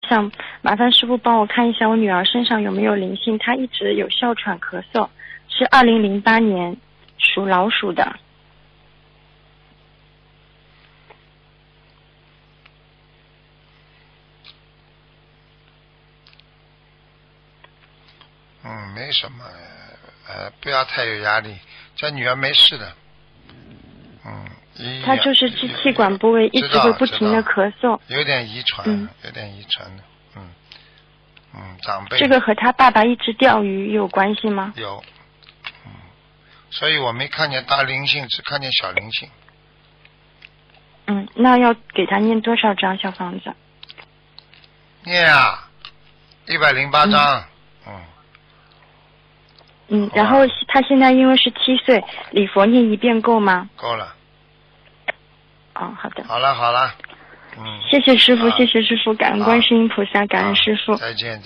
想麻烦师傅帮我看一下我女儿身上有没有灵性，她一直有哮喘咳嗽，是2008年属老鼠的。没什么，不要太有压力，这女儿没事的。她就是支气管部位一直会不停的咳嗽，有点遗传，有点遗传的，长辈。这个和他爸爸一直钓鱼有关系吗？有，所以我没看见大灵性，只看见小灵性。那要给他念多少张小房子？念啊，108张。然后他现在因为是7岁，礼佛念1遍够吗？够了。好的。好了。谢谢师傅，谢谢师傅，感恩观世音菩萨，感恩师傅。再见。